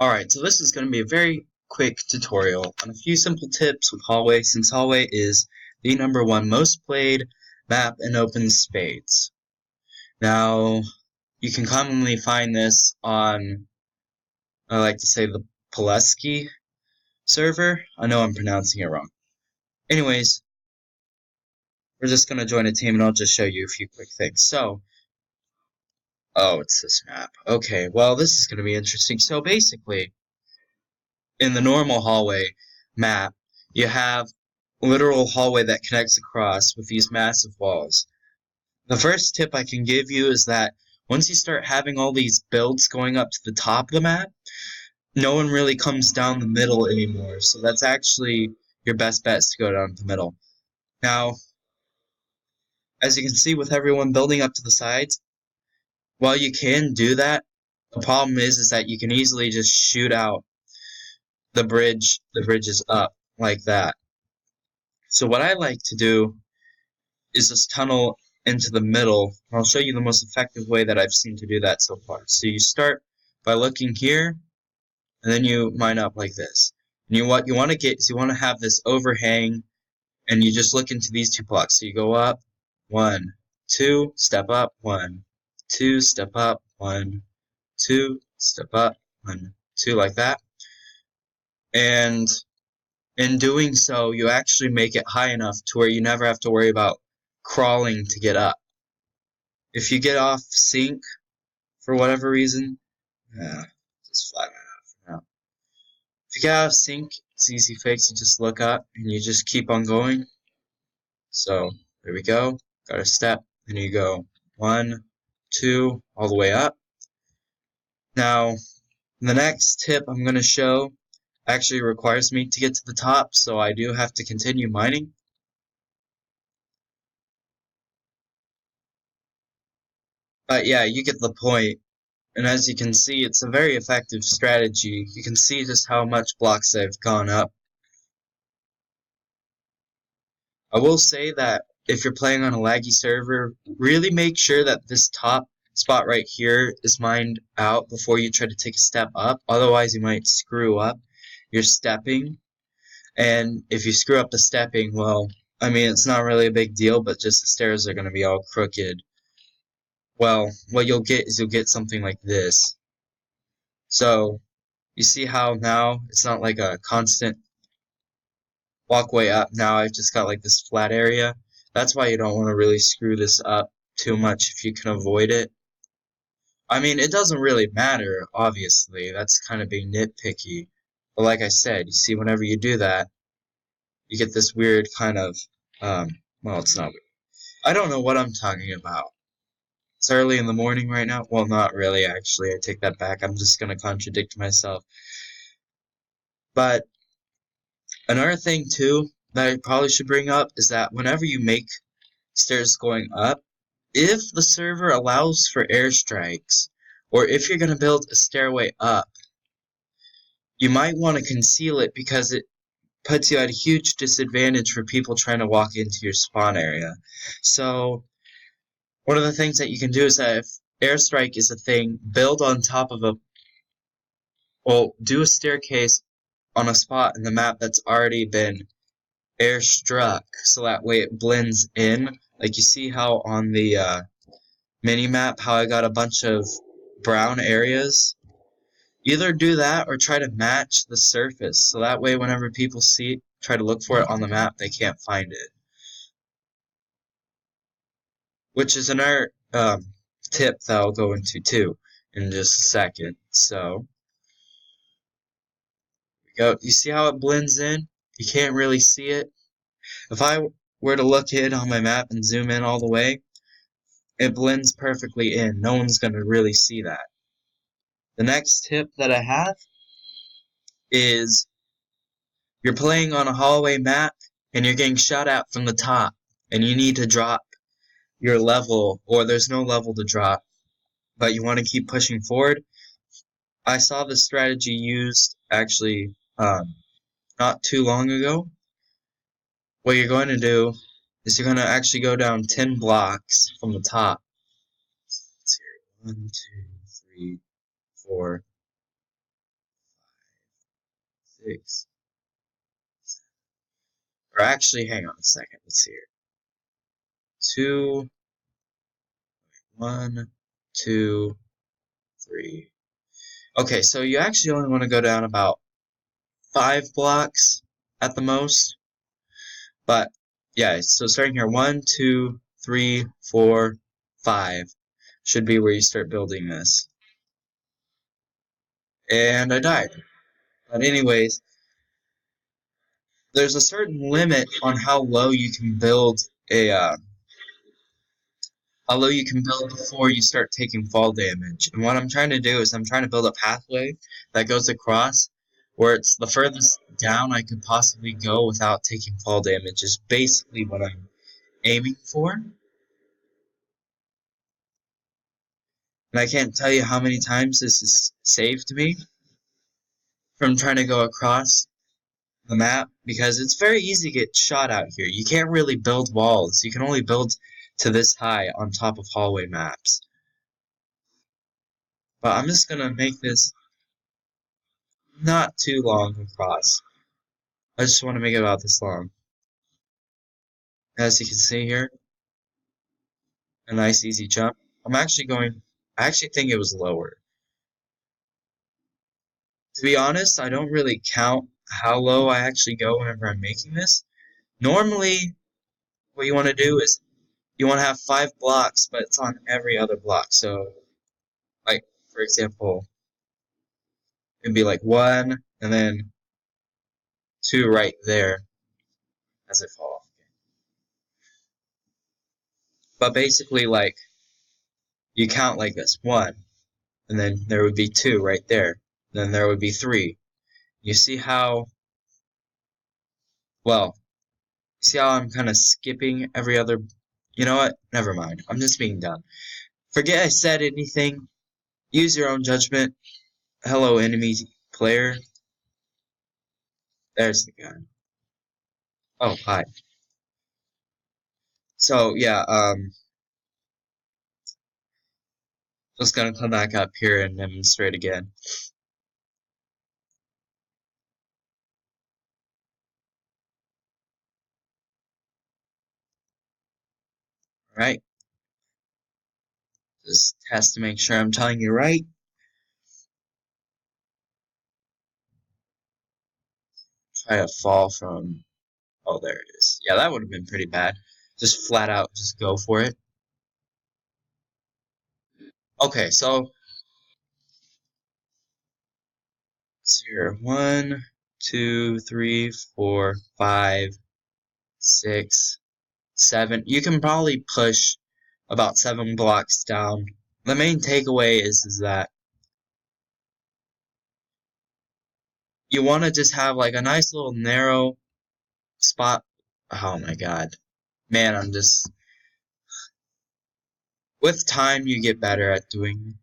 Alright, so this is going to be a very quick tutorial on a few simple tips with Hallway, since Hallway is the #1 most played map in OpenSpades. Now, you can commonly find this on, I like to say, the Pulaski server. I know I'm pronouncing it wrong. Anyways, we're just going to join a team and I'll just show you a few quick things. So, it's this map. Okay, well, this is going to be interesting. So basically, in the normal hallway map, you have a literal hallway that connects across with these massive walls. The first tip I can give you is that once you start having all these builds going up to the top of the map, no one really comes down the middle anymore. So that's actually your best bet, is to go down the middle. Now, as you can see with everyone building up to the sides, while you can do that, the problem is that you can easily just shoot out the bridges up like that. So what I like to do is just tunnel into the middle. I'll show you the most effective way that I've seen to do that so far. So you start by looking here, and then you mine up like this. And what you want to get is you want to have this overhang, and you just look into these two blocks. So you go up, 1, 2, step up, 1, 2, step up, 1, 2, step up, 1, 2, like that. And in doing so, you actually make it high enough to where you never have to worry about crawling to get up. If you get off sync for whatever reason, just flatten it out for now. If you get out of sync, it's easy fix. You just look up and you just keep on going. So there we go. Got a step, and you go 1, 2, all the way up. Now, the next tip I'm going to show actually requires me to get to the top, so I do have to continue mining. But yeah, you get the point. And as you can see, it's a very effective strategy. You can see just how much blocks I've gone up. I will say that if you're playing on a laggy server, really make sure that this top spot right here is mined out before you try to take a step up. Otherwise, you might screw up your stepping. And if you screw up the stepping, well, I mean, it's not really a big deal, but just the stairs are going to be all crooked. Well, what you'll get is you'll get something like this. So, you see how now it's not like a constant walkway up. Now I've just got like this flat area. That's why you don't want to really screw this up too much if you can avoid it. I mean, it doesn't really matter, obviously. That's kind of being nitpicky. But like I said, you see, whenever you do that, you get this weird kind of, well, it's not weird. I don't know what I'm talking about. It's early in the morning right now. Well, not really, actually. I take that back. I'm just going to contradict myself. But another thing, too, that I probably should bring up is that whenever you make stairs going up, if the server allows for airstrikes, or if you're going to build a stairway up, you might want to conceal it because it puts you at a huge disadvantage for people trying to walk into your spawn area. So, one of the things that you can do is that if airstrike is a thing, build on top of do a staircase on a spot in the map that's already been airstruck, so that way it blends in. Like you see how on the mini-map, how I got a bunch of brown areas? Either do that or try to match the surface, so that way whenever people try to look for it on the map, they can't find it. Which is another tip that I'll go into too in just a second. So, you see how it blends in? You can't really see it. If I were to look in on my map and zoom in all the way, it blends perfectly in. No one's going to really see that. The next tip that I have is you're playing on a hallway map and you're getting shot at from the top and you need to drop your level, or there's no level to drop, but you want to keep pushing forward. I saw this strategy used actually not too long ago. What you're going to do is you're going to actually go down 10 blocks from the top. Let's see here. 1, 2, 3, 4, 6. Or actually, hang on a second. Let's see here. 2, 1, 2, 3. Okay, so you actually only want to go down about 5 blocks at the most. But yeah, so starting here, 1, 2, 3, 4, 5 should be where you start building this. And I died. But anyways, there's a certain limit on how low you can build before you start taking fall damage. And what I'm trying to do is I'm trying to build a pathway that goes across where it's the furthest down I could possibly go without taking fall damage is basically what I'm aiming for. And I can't tell you how many times this has saved me from trying to go across the map because it's very easy to get shot out here. You can't really build walls. You can only build to this high on top of hallway maps. But I'm just gonna make this not too long across. I just want to make it about this long. As you can see here, a nice easy jump. I actually think it was lower. To be honest, I don't really count how low I actually go whenever I'm making this. Normally, what you want to do is you want to have 5 blocks, but it's on every other block. So, like, for example, it'd be like 1, and then 2 right there as I fall off. But basically, like, you count like this. 1, and then there would be 2 right there. Then there would be 3. You see how, well, see how I'm kind of skipping every other, you know what? Never mind. I'm just being dumb. Forget I said anything. Use your own judgment. Hello, enemy player. There's the gun. Oh, hi. So, yeah, just gonna come back up here and demonstrate again. Alright. Just test to make sure I'm telling you right. Try to fall from, oh, there it is. Yeah, that would have been pretty bad. Just flat out, just go for it. Okay, so here, 1, 2, 3, 4, 5, 6, 7. You can probably push about 7 blocks down. The main takeaway is that you want to just have like a nice little narrow spot. Oh my god. Man, with time you get better at doing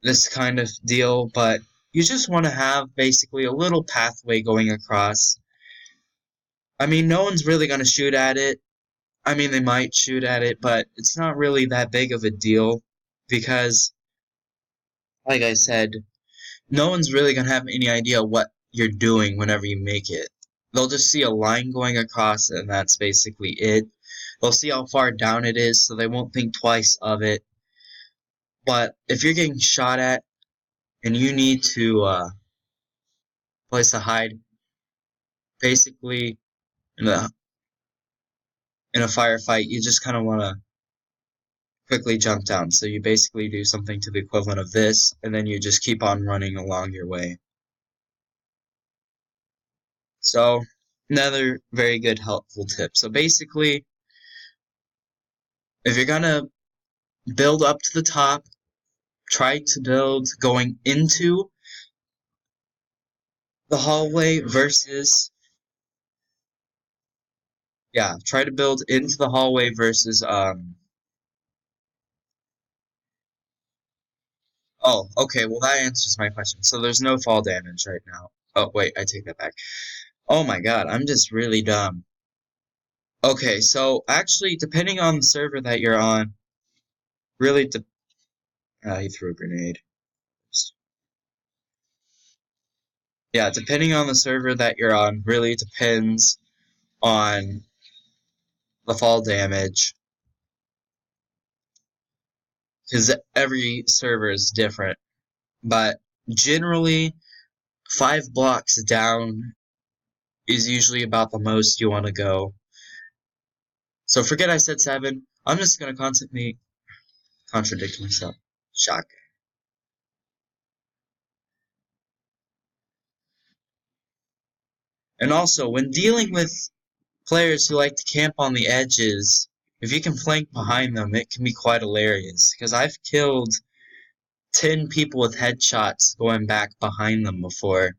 this kind of deal, but you just want to have basically a little pathway going across. I mean, no one's really going to shoot at it. I mean, they might shoot at it, but it's not really that big of a deal because, like I said, no one's really going to have any idea what you're doing whenever you make it. They'll just see a line going across, and that's basically it. They'll see how far down it is, so they won't think twice of it. But if you're getting shot at and you need to place a hide, basically in a firefight, you just kind of want to quickly jump down. So you basically do something to the equivalent of this, and then you just keep on running along your way. So another very good helpful tip. So basically, if you're gonna build up to the top, try to build going into the hallway versus, yeah, try to build into the hallway versus, oh, okay, well that answers my question. So there's no fall damage right now. Oh, wait, I take that back. Oh my god, I'm just really dumb. Okay, so actually, depending on the server that you're on, really, he threw a grenade. Yeah, depending on the server that you're on, really depends on the fall damage, because every server is different. But generally, 5 blocks down is usually about the most you want to go. So forget I said 7. I'm just going to constantly contradict myself. Shock. And also, when dealing with players who like to camp on the edges, if you can flank behind them, it can be quite hilarious. Because I've killed 10 people with headshots going back behind them before.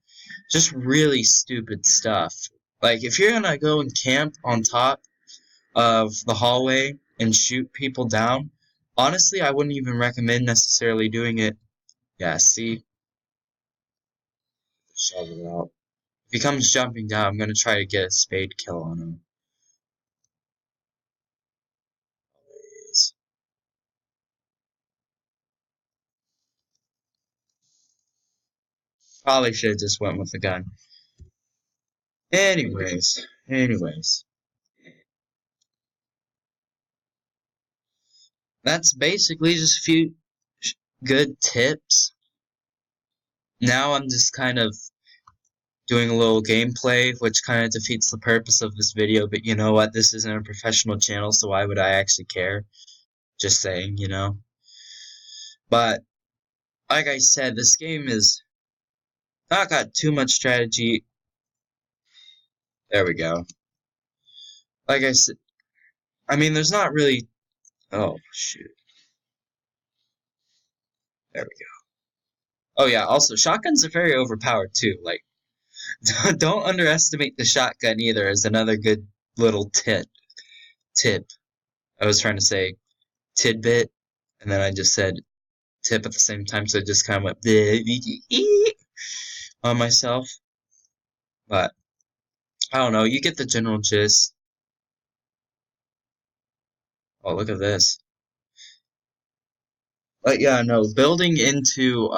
Just really stupid stuff. Like, if you're gonna go and camp on top of the hallway and shoot people down, honestly, I wouldn't even recommend necessarily doing it. Yeah, see? Shove it out. If he comes jumping down, I'm gonna try to get a spade kill on him. There he is. Probably should have just went with the gun. Anyways. That's basically just a few good tips. Now I'm just kind of doing a little gameplay, which kind of defeats the purpose of this video, but you know what? This isn't a professional channel, so why would I actually care? Just saying, you know? But, like I said, this game is not got too much strategy. There we go. Like I said, I mean, there's not really... Oh, shoot. There we go. Oh yeah, also, shotguns are very overpowered too. Like, don't underestimate the shotgun either as another good little tip. I was trying to say tidbit, and then I just said tip at the same time, so it just kind of went on myself. But I don't know, you get the general gist. Oh, look at this. But yeah, no, building into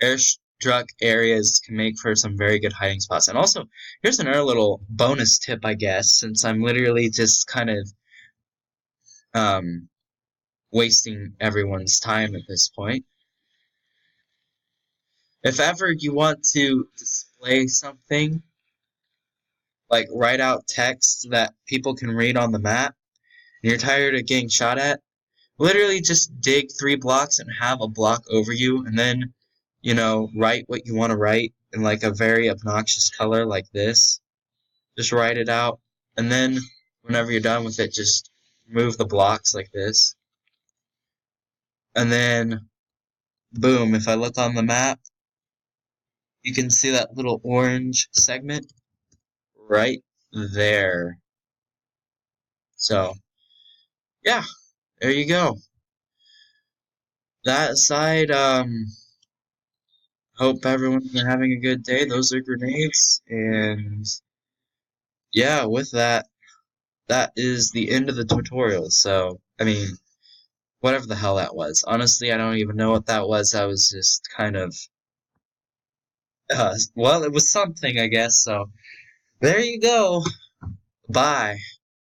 airstruck areas can make for some very good hiding spots. And also, here's another little bonus tip, I guess, since I'm literally just kind of wasting everyone's time at this point. If ever you want to display something, like write out text that people can read on the map, and you're tired of getting shot at, literally just dig 3 blocks and have a block over you, and then, you know, write what you want to write in like a very obnoxious color like this. Just write it out, and then whenever you're done with it, just move the blocks like this. And then, boom, if I look on the map, you can see that little orange segment right there. So, yeah, there you go. That aside, hope everyone's been having a good day. Those are grenades, and yeah, with that, that is the end of the tutorial. So, I mean, whatever the hell that was. Honestly, I don't even know what that was. I was just kind of, well, it was something, I guess. So, there you go. Bye.